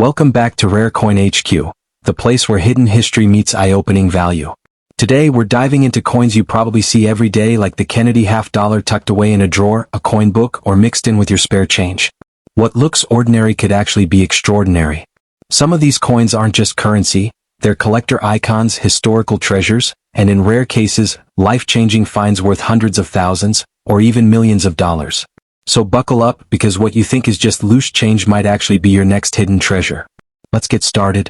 Welcome back to Rare Coin HQ, the place where hidden history meets eye-opening value. Today we're diving into coins you probably see every day, like the Kennedy $50 tucked away in a drawer, a coin book, or mixed in with your spare change. What looks ordinary could actually be extraordinary. Some of these coins aren't just currency, they're collector icons, historical treasures, and in rare cases, life-changing finds worth hundreds of thousands, or even millions of dollars. So buckle up, because what you think is just loose change might actually be your next hidden treasure. Let's get started.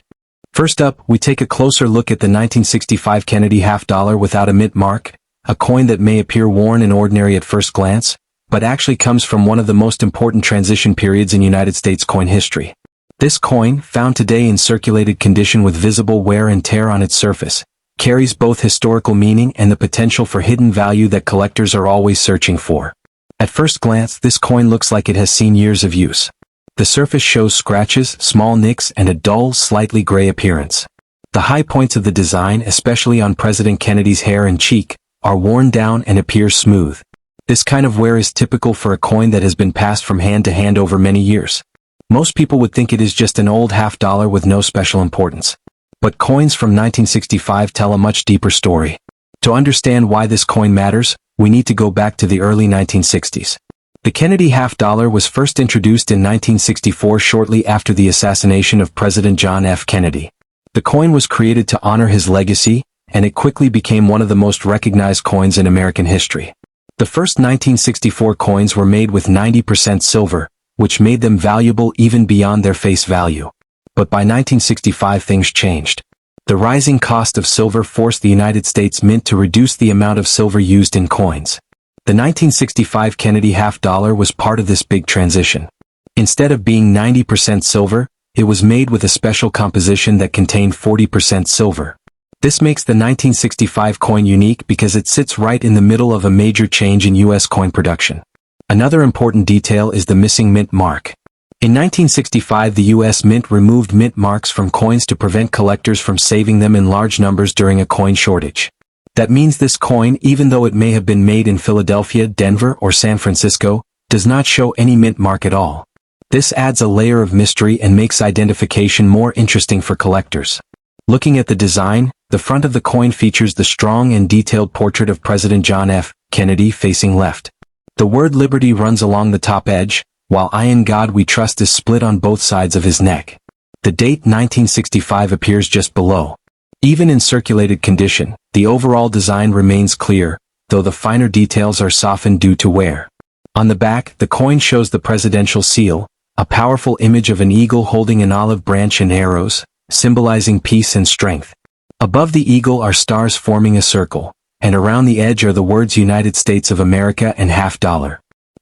First up, we take a closer look at the 1965 Kennedy $50 without a mint mark, a coin that may appear worn and ordinary at first glance, but actually comes from one of the most important transition periods in United States coin history. This coin, found today in circulated condition with visible wear and tear on its surface, carries both historical meaning and the potential for hidden value that collectors are always searching for. At first glance, this coin looks like it has seen years of use. The surface shows scratches, small nicks, and a dull, slightly gray appearance. The high points of the design, especially on President Kennedy's hair and cheek, are worn down and appear smooth. This kind of wear is typical for a coin that has been passed from hand to hand over many years. Most people would think it is just an old $50 with no special importance. But coins from 1965 tell a much deeper story. To understand why this coin matters, we need to go back to the early 1960s. The Kennedy $50 was first introduced in 1964, shortly after the assassination of President John F. Kennedy. The coin was created to honor his legacy, and it quickly became one of the most recognized coins in American history. The first 1964 coins were made with 90% silver, which made them valuable even beyond their face value. But by 1965 things changed. The rising cost of silver forced the United States Mint to reduce the amount of silver used in coins. The 1965 Kennedy $50 was part of this big transition. Instead of being 90% silver, it was made with a special composition that contained 40% silver. This makes the 1965 coin unique because it sits right in the middle of a major change in U.S. coin production. Another important detail is the missing mint mark. In 1965, the U.S. Mint removed mint marks from coins to prevent collectors from saving them in large numbers during a coin shortage. That means this coin, even though it may have been made in Philadelphia, Denver, or San Francisco, does not show any mint mark at all. This adds a layer of mystery and makes identification more interesting for collectors. Looking at the design, the front of the coin features the strong and detailed portrait of President John F. Kennedy facing left. The word Liberty runs along the top edge, while I in God We Trust is split on both sides of his neck. The date 1965 appears just below. Even in circulated condition, the overall design remains clear, though the finer details are softened due to wear. On the back, the coin shows the presidential seal, a powerful image of an eagle holding an olive branch and arrows, symbolizing peace and strength. Above the eagle are stars forming a circle, and around the edge are the words United States of America and $50.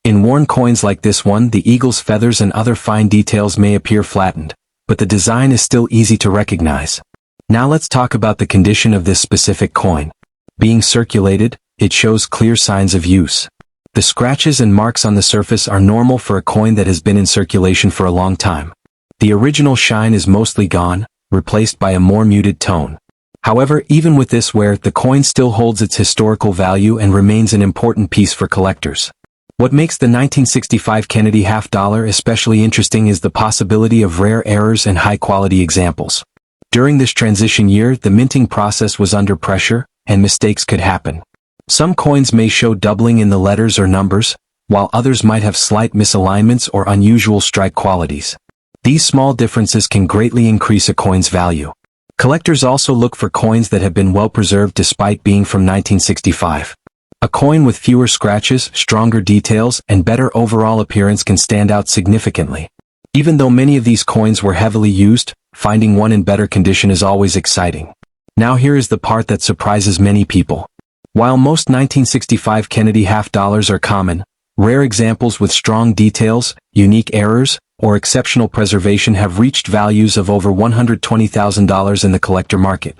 In worn coins like this one, the eagle's feathers and other fine details may appear flattened, but the design is still easy to recognize. Now let's talk about the condition of this specific coin. Being circulated, it shows clear signs of use. The scratches and marks on the surface are normal for a coin that has been in circulation for a long time. The original shine is mostly gone, replaced by a more muted tone. However, even with this wear, the coin still holds its historical value and remains an important piece for collectors. What makes the 1965 Kennedy $50 especially interesting is the possibility of rare errors and high-quality examples. During this transition year, the minting process was under pressure, and mistakes could happen. Some coins may show doubling in the letters or numbers, while others might have slight misalignments or unusual strike qualities. These small differences can greatly increase a coin's value. Collectors also look for coins that have been well preserved despite being from 1965. A coin with fewer scratches, stronger details, and better overall appearance can stand out significantly. Even though many of these coins were heavily used, finding one in better condition is always exciting. Now here is the part that surprises many people. While most 1965 Kennedy $50 are common, rare examples with strong details, unique errors, or exceptional preservation have reached values of over $120,000 in the collector market.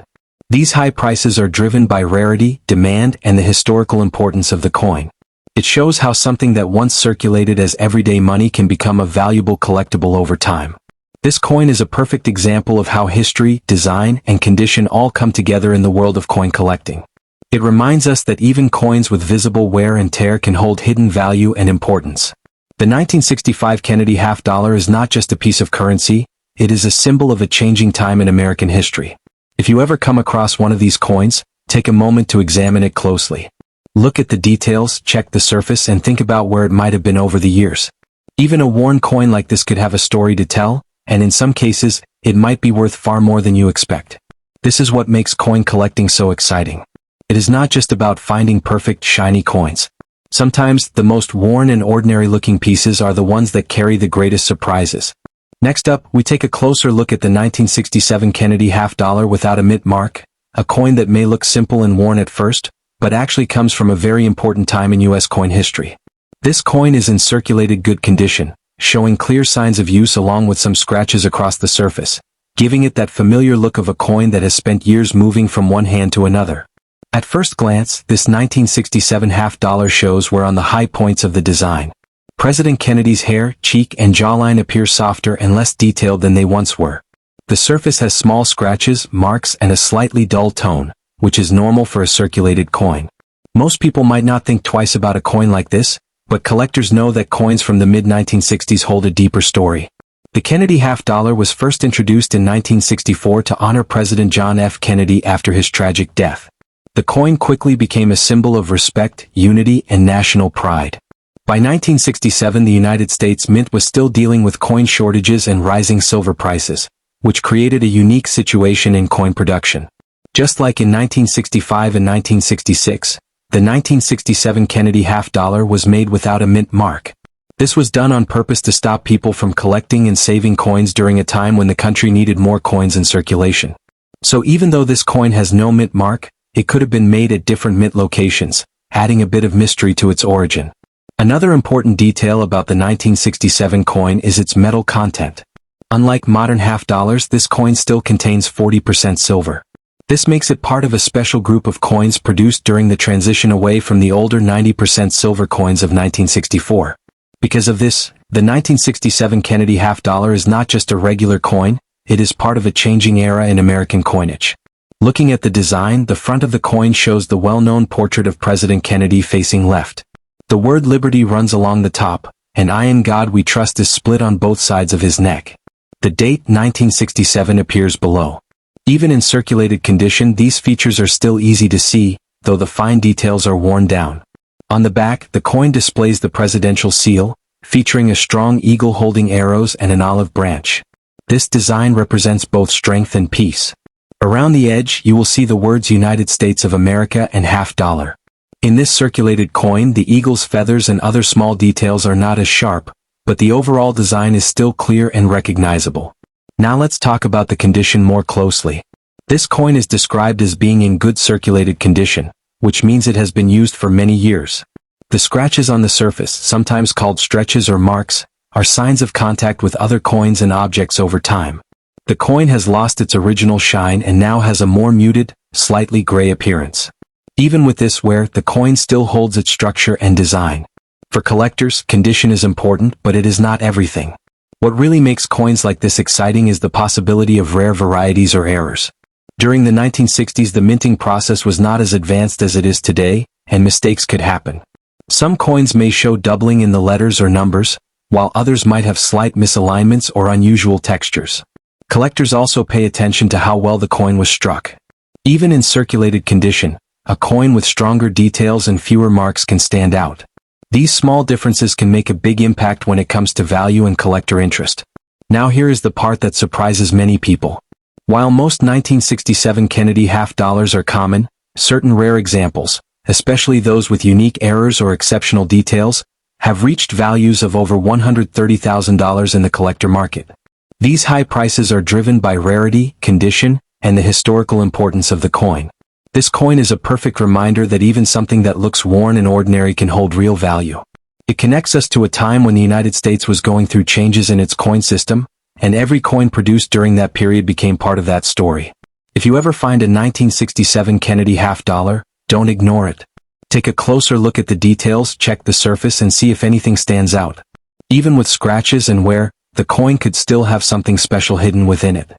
These high prices are driven by rarity, demand, and the historical importance of the coin. It shows how something that once circulated as everyday money can become a valuable collectible over time. This coin is a perfect example of how history, design, and condition all come together in the world of coin collecting. It reminds us that even coins with visible wear and tear can hold hidden value and importance. The 1965 Kennedy $50 is not just a piece of currency, it is a symbol of a changing time in American history. If you ever come across one of these coins, take a moment to examine it closely. Look at the details, check the surface, and think about where it might have been over the years. Even a worn coin like this could have a story to tell, and in some cases, it might be worth far more than you expect. This is what makes coin collecting so exciting. It is not just about finding perfect, shiny coins. Sometimes, the most worn and ordinary-looking pieces are the ones that carry the greatest surprises. Next up, we take a closer look at the 1967 Kennedy half-dollar without a mint mark, a coin that may look simple and worn at first, but actually comes from a very important time in U.S. coin history. This coin is in circulated good condition, showing clear signs of use along with some scratches across the surface, giving it that familiar look of a coin that has spent years moving from one hand to another. At first glance, this 1967 half-dollar shows we're on the high points of the design. President Kennedy's hair, cheek, and jawline appear softer and less detailed than they once were. The surface has small scratches, marks, and a slightly dull tone, which is normal for a circulated coin. Most people might not think twice about a coin like this, but collectors know that coins from the mid-1960s hold a deeper story. The Kennedy half-dollar was first introduced in 1964 to honor President John F. Kennedy after his tragic death. The coin quickly became a symbol of respect, unity, and national pride. By 1967, the United States Mint was still dealing with coin shortages and rising silver prices, which created a unique situation in coin production. Just like in 1965 and 1966, the 1967 Kennedy half-dollar was made without a mint mark. This was done on purpose to stop people from collecting and saving coins during a time when the country needed more coins in circulation. So even though this coin has no mint mark, it could have been made at different mint locations, adding a bit of mystery to its origin. Another important detail about the 1967 coin is its metal content. Unlike modern half-dollars, this coin still contains 40% silver. This makes it part of a special group of coins produced during the transition away from the older 90% silver coins of 1964. Because of this, the 1967 Kennedy half-dollar is not just a regular coin, it is part of a changing era in American coinage. Looking at the design, the front of the coin shows the well-known portrait of President Kennedy facing left. The word Liberty runs along the top, and I in God We Trust is split on both sides of his neck. The date 1967 appears below. Even in circulated condition, these features are still easy to see, though the fine details are worn down. On the back, the coin displays the presidential seal, featuring a strong eagle holding arrows and an olive branch. This design represents both strength and peace. Around the edge, you will see the words United States of America and half-dollar. In this circulated coin, the eagle's feathers and other small details are not as sharp, but the overall design is still clear and recognizable. Now let's talk about the condition more closely. This coin is described as being in good circulated condition, which means it has been used for many years. The scratches on the surface, sometimes called stretches or marks, are signs of contact with other coins and objects over time. The coin has lost its original shine and now has a more muted, slightly gray appearance. Even with this wear, the coin still holds its structure and design. For collectors, condition is important, but it is not everything. What really makes coins like this exciting is the possibility of rare varieties or errors. During the 1960s, the minting process was not as advanced as it is today, and mistakes could happen. Some coins may show doubling in the letters or numbers, while others might have slight misalignments or unusual textures. Collectors also pay attention to how well the coin was struck. Even in circulated condition, a coin with stronger details and fewer marks can stand out. These small differences can make a big impact when it comes to value and collector interest. Now here is the part that surprises many people. While most 1967 Kennedy half-dollars are common, certain rare examples, especially those with unique errors or exceptional details, have reached values of over $130,000 in the collector market. These high prices are driven by rarity, condition, and the historical importance of the coin. This coin is a perfect reminder that even something that looks worn and ordinary can hold real value. It connects us to a time when the United States was going through changes in its coin system, and every coin produced during that period became part of that story. If you ever find a 1967 Kennedy half-dollar, don't ignore it. Take a closer look at the details, check the surface, and see if anything stands out. Even with scratches and wear, the coin could still have something special hidden within it.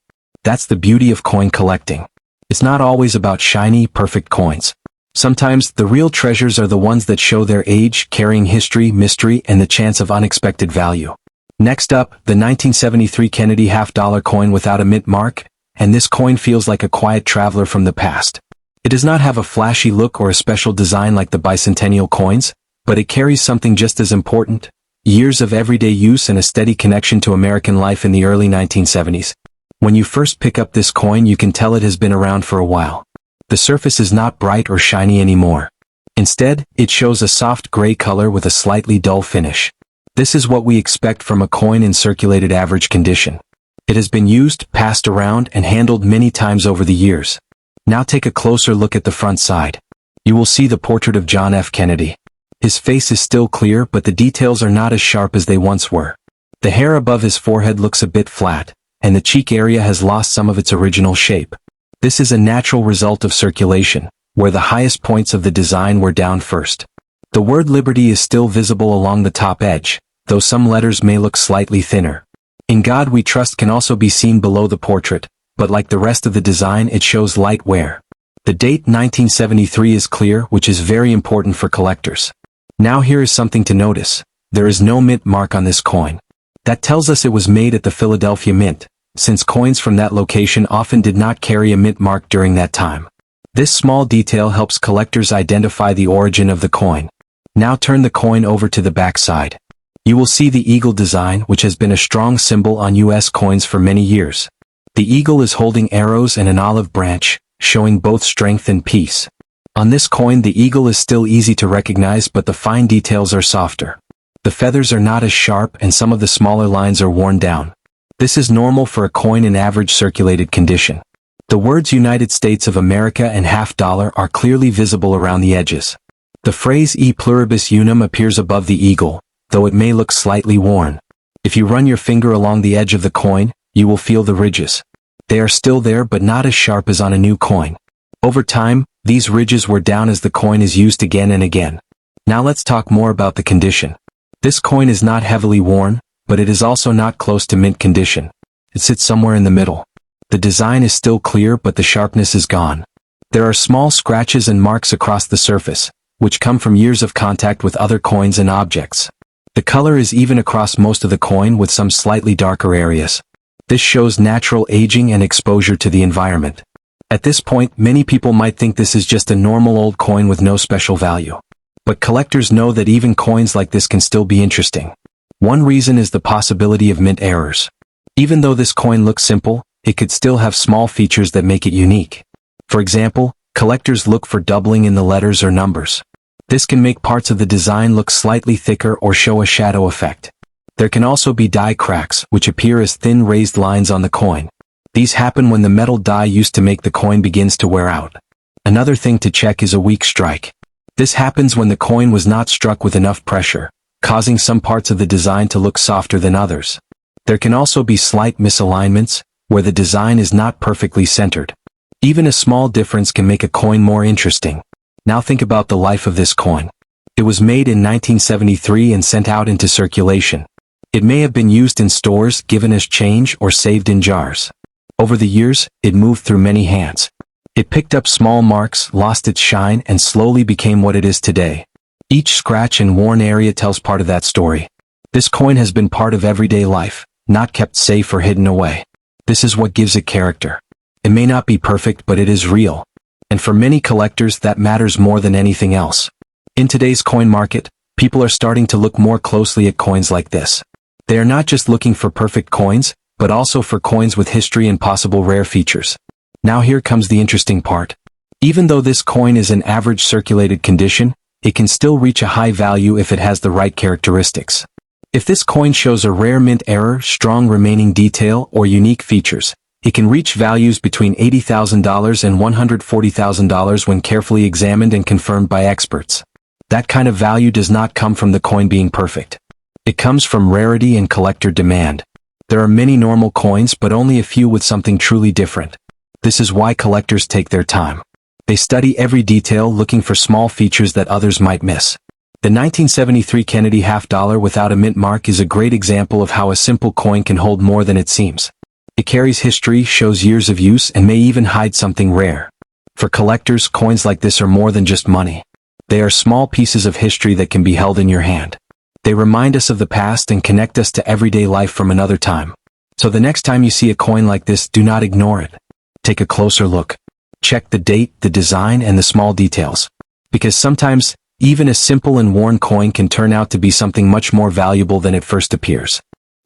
That's the beauty of coin collecting. It's not always about shiny, perfect coins. Sometimes, the real treasures are the ones that show their age, carrying history, mystery, and the chance of unexpected value. Next up, the 1973 Kennedy half-dollar coin without a mint mark, and this coin feels like a quiet traveler from the past. It does not have a flashy look or a special design like the bicentennial coins, but it carries something just as important: years of everyday use and a steady connection to American life in the early 1970s. When you first pick up this coin, you can tell it has been around for a while. The surface is not bright or shiny anymore. Instead, it shows a soft gray color with a slightly dull finish. This is what we expect from a coin in circulated average condition. It has been used, passed around, and handled many times over the years. Now take a closer look at the front side. You will see the portrait of John F. Kennedy. His face is still clear, but the details are not as sharp as they once were. The hair above his forehead looks a bit flat, and the cheek area has lost some of its original shape. This is a natural result of circulation, where the highest points of the design were down first. The word Liberty is still visible along the top edge, though some letters may look slightly thinner. In God We Trust can also be seen below the portrait, but like the rest of the design, it shows light wear. The date 1973 is clear, which is very important for collectors. Now here is something to notice. There is no mint mark on this coin. That tells us it was made at the Philadelphia Mint, since coins from that location often did not carry a mint mark during that time. This small detail helps collectors identify the origin of the coin. Now turn the coin over to the back side. You will see the eagle design, which has been a strong symbol on U.S. coins for many years. The eagle is holding arrows and an olive branch, showing both strength and peace. On this coin, the eagle is still easy to recognize, but the fine details are softer. The feathers are not as sharp, and some of the smaller lines are worn down. This is normal for a coin in average circulated condition. The words United States of America and half-dollar are clearly visible around the edges. The phrase E pluribus unum appears above the eagle, though it may look slightly worn. If you run your finger along the edge of the coin, you will feel the ridges. They are still there, but not as sharp as on a new coin. Over time, these ridges wear down as the coin is used again and again. Now let's talk more about the condition. This coin is not heavily worn, but it is also not close to mint condition. It sits somewhere in the middle. The design is still clear, but the sharpness is gone. There are small scratches and marks across the surface, which come from years of contact with other coins and objects. The color is even across most of the coin, with some slightly darker areas. This shows natural aging and exposure to the environment. At this point, many people might think this is just a normal old coin with no special value. But collectors know that even coins like this can still be interesting. One reason is the possibility of mint errors. Even though this coin looks simple, it could still have small features that make it unique. For example, collectors look for doubling in the letters or numbers. This can make parts of the design look slightly thicker or show a shadow effect. There can also be die cracks, which appear as thin raised lines on the coin. These happen when the metal die used to make the coin begins to wear out. Another thing to check is a weak strike. This happens when the coin was not struck with enough pressure, causing some parts of the design to look softer than others. There can also be slight misalignments, where the design is not perfectly centered. Even a small difference can make a coin more interesting. Now think about the life of this coin. It was made in 1973 and sent out into circulation. It may have been used in stores, given as change, or saved in jars. Over the years, it moved through many hands. It picked up small marks, lost its shine, and slowly became what it is today. Each scratch and worn area tells part of that story. This coin has been part of everyday life, not kept safe or hidden away. This is what gives it character. It may not be perfect, but it is real. And for many collectors, that matters more than anything else. In today's coin market, people are starting to look more closely at coins like this. They are not just looking for perfect coins, but also for coins with history and possible rare features. Now here comes the interesting part. Even though this coin is in average circulated condition, it can still reach a high value if it has the right characteristics. If this coin shows a rare mint error, strong remaining detail, or unique features, it can reach values between $80,000 and $140,000 when carefully examined and confirmed by experts. That kind of value does not come from the coin being perfect. It comes from rarity and collector demand. There are many normal coins, but only a few with something truly different. This is why collectors take their time. They study every detail, looking for small features that others might miss. The 1973 Kennedy half-dollar without a mint mark is a great example of how a simple coin can hold more than it seems. It carries history, shows years of use, and may even hide something rare. For collectors, coins like this are more than just money. They are small pieces of history that can be held in your hand. They remind us of the past and connect us to everyday life from another time. So the next time you see a coin like this, do not ignore it. Take a closer look. Check the date, the design, and the small details. Because sometimes, even a simple and worn coin can turn out to be something much more valuable than it first appears.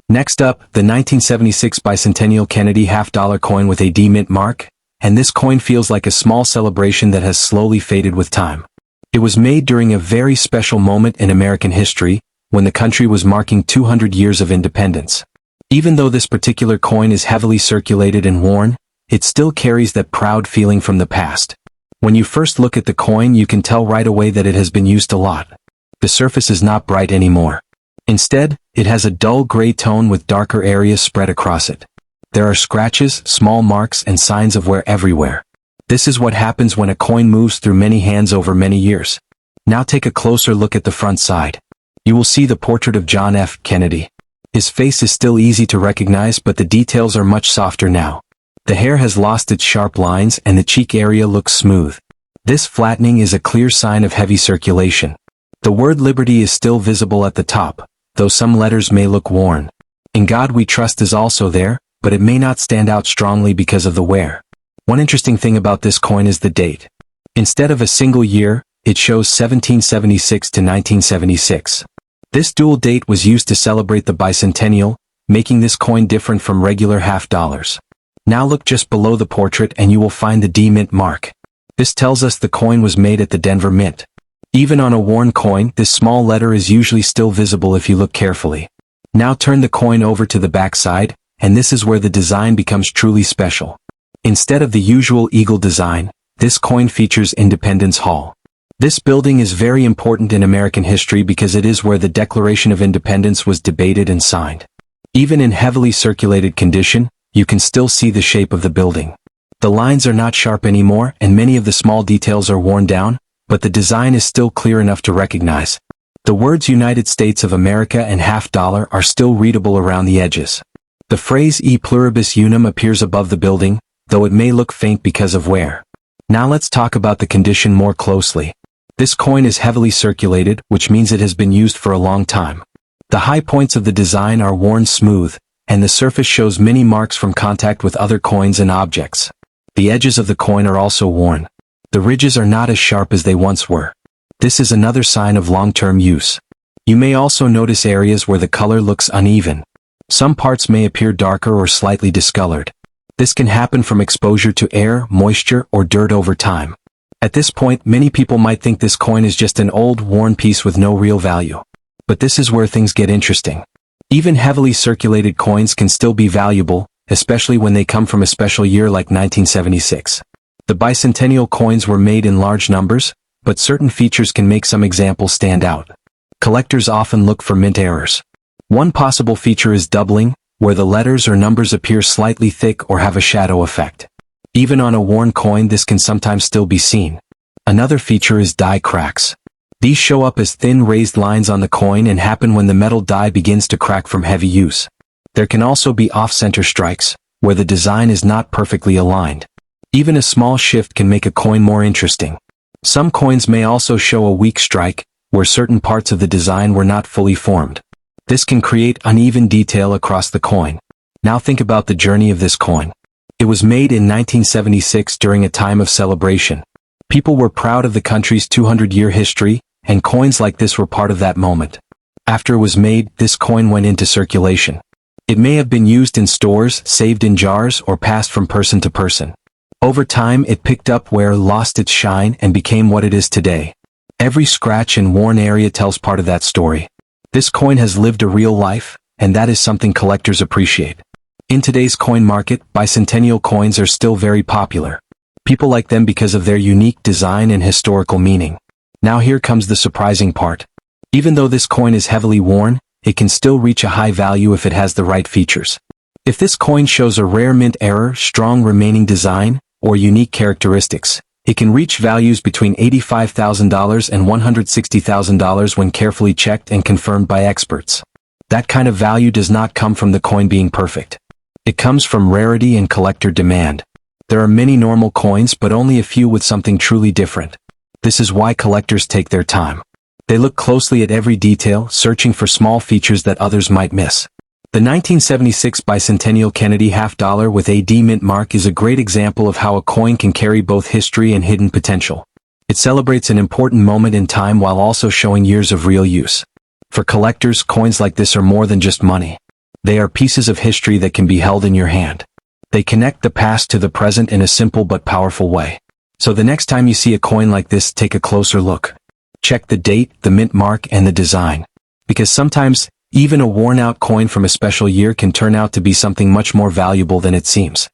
Next up, the 1976 Bicentennial Kennedy half-dollar coin with a D mint mark, and this coin feels like a small celebration that has slowly faded with time. It was made during a very special moment in American history, when the country was marking 200 years of independence. Even though this particular coin is heavily circulated and worn, it still carries that proud feeling from the past. When you first look at the coin, you can tell right away that it has been used a lot. The surface is not bright anymore. Instead, it has a dull gray tone with darker areas spread across it. There are scratches, small marks, and signs of wear everywhere. This is what happens when a coin moves through many hands over many years. Now take a closer look at the front side. You will see the portrait of John F. Kennedy. His face is still easy to recognize, but the details are much softer now. The hair has lost its sharp lines and the cheek area looks smooth. This flattening is a clear sign of heavy circulation. The word Liberty is still visible at the top, though some letters may look worn. In God We Trust is also there, but it may not stand out strongly because of the wear. One interesting thing about this coin is the date. Instead of a single year, it shows 1776 to 1976. This dual date was used to celebrate the bicentennial, making this coin different from regular half dollars. Now look just below the portrait and you will find the D mint mark. This tells us the coin was made at the Denver Mint. Even on a worn coin, this small letter is usually still visible if you look carefully. Now turn the coin over to the back side, and this is where the design becomes truly special. Instead of the usual eagle design, this coin features Independence Hall. This building is very important in American history because it is where the Declaration of Independence was debated and signed. Even in heavily circulated condition, you can still see the shape of the building. The lines are not sharp anymore and many of the small details are worn down, but the design is still clear enough to recognize. The words United States of America and half dollar are still readable around the edges. The phrase E pluribus unum appears above the building, though it may look faint because of wear. Now let's talk about the condition more closely. This coin is heavily circulated, which means it has been used for a long time. The high points of the design are worn smooth, and the surface shows many marks from contact with other coins and objects. The edges of the coin are also worn. The ridges are not as sharp as they once were. This is another sign of long-term use. You may also notice areas where the color looks uneven. Some parts may appear darker or slightly discolored. This can happen from exposure to air, moisture, or dirt over time. At this point, many people might think this coin is just an old, worn piece with no real value. But this is where things get interesting. Even heavily circulated coins can still be valuable, especially when they come from a special year like 1976. The bicentennial coins were made in large numbers, but certain features can make some examples stand out. Collectors often look for mint errors. One possible feature is doubling, where the letters or numbers appear slightly thick or have a shadow effect. Even on a worn coin, this can sometimes still be seen. Another feature is die cracks. These show up as thin raised lines on the coin and happen when the metal die begins to crack from heavy use. There can also be off-center strikes, where the design is not perfectly aligned. Even a small shift can make a coin more interesting. Some coins may also show a weak strike, where certain parts of the design were not fully formed. This can create uneven detail across the coin. Now think about the journey of this coin. It was made in 1976 during a time of celebration. People were proud of the country's 200-year history, and coins like this were part of that moment. After it was made, this coin went into circulation. It may have been used in stores, saved in jars, or passed from person to person. Over time, it picked up wear, lost its shine, and became what it is today. Every scratch and worn area tells part of that story. This coin has lived a real life, and that is something collectors appreciate. In today's coin market, bicentennial coins are still very popular. People like them because of their unique design and historical meaning. Now here comes the surprising part. Even though this coin is heavily worn, it can still reach a high value if it has the right features. If this coin shows a rare mint error, strong remaining design, or unique characteristics, it can reach values between $85,000 and $160,000 when carefully checked and confirmed by experts. That kind of value does not come from the coin being perfect. It comes from rarity and collector demand. There are many normal coins, but only a few with something truly different. This is why collectors take their time. They look closely at every detail, searching for small features that others might miss. The 1976 bicentennial Kennedy half-dollar with a D mint mark is a great example of how a coin can carry both history and hidden potential. It celebrates an important moment in time while also showing years of real use. For collectors, coins like this are more than just money. They are pieces of history that can be held in your hand. They connect the past to the present in a simple but powerful way. So the next time you see a coin like this, take a closer look. Check the date, the mint mark, and the design. Because sometimes, even a worn-out coin from a special year can turn out to be something much more valuable than it seems.